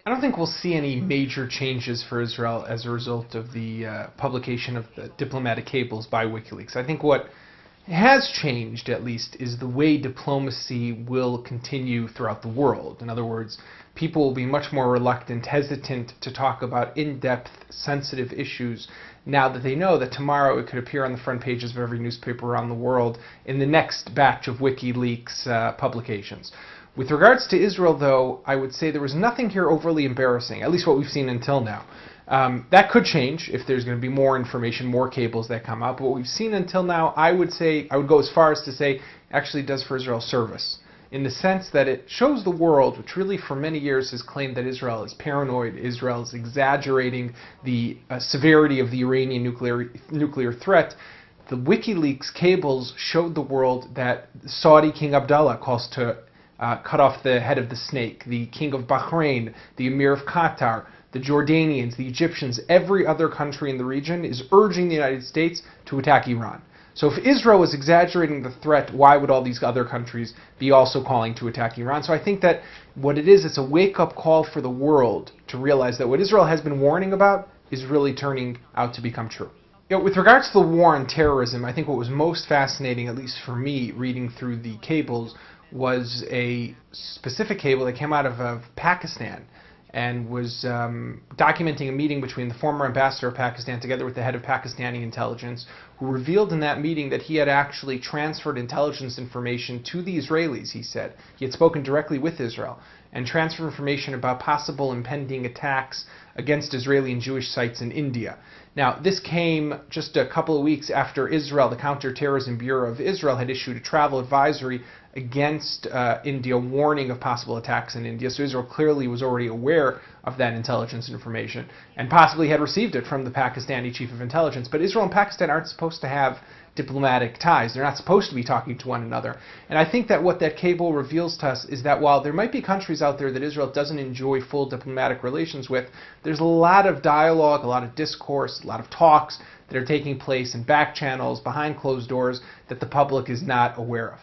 I don't think we'll see any major changes for Israel as a result of the publication of the diplomatic cables by WikiLeaks. I think what has changed, at least, is the way diplomacy will continue throughout the world. In other words, people will be much more reluctant, hesitant to talk about in-depth, sensitive issues now that they know that tomorrow it could appear on the front pages of every newspaper around the world in the next batch of WikiLeaks publications. With regards to Israel, though, I would say there was nothing here overly embarrassing, at least what we've seen until now. That could change if there's going to be more information, more cables that come out. But what we've seen until now, I would go as far as to say, actually does for Israel service, in the sense that it shows the world, which really for many years has claimed that Israel is paranoid, Israel is exaggerating the severity of the Iranian nuclear threat. The WikiLeaks cables showed the world that Saudi King Abdullah calls to cut off the head of the snake, the King of Bahrain, the Emir of Qatar, the Jordanians, the Egyptians, every other country in the region is urging the United States to attack Iran. So if Israel was exaggerating the threat, why would all these other countries be also calling to attack Iran? So I think that what it is, it's a wake-up call for the world to realize that what Israel has been warning about is really turning out to become true. With regards to the war on terrorism, I think what was most fascinating, at least for me, reading through the cables, was a specific cable that came out of Pakistan and was documenting a meeting between the former ambassador of Pakistan together with the head of Pakistani intelligence, who revealed in that meeting that he had actually transferred intelligence information to the Israelis, he said. He had spoken directly with Israel and transferred information about possible impending attacks against Israeli and Jewish sites in India. Now, this came just a couple of weeks after Israel, the Counterterrorism Bureau of Israel, had issued a travel advisory against India, warning of possible attacks in India. So Israel clearly was already aware of that intelligence information and possibly had received it from the Pakistani chief of intelligence. But Israel and Pakistan aren't supposed to have diplomatic ties. They're not supposed to be talking to one another. And I think that what that cable reveals to us is that while there might be countries out there that Israel doesn't enjoy full diplomatic relations with, there's a lot of dialogue, a lot of discourse, a lot of talks that are taking place in back channels, behind closed doors, that the public is not aware of.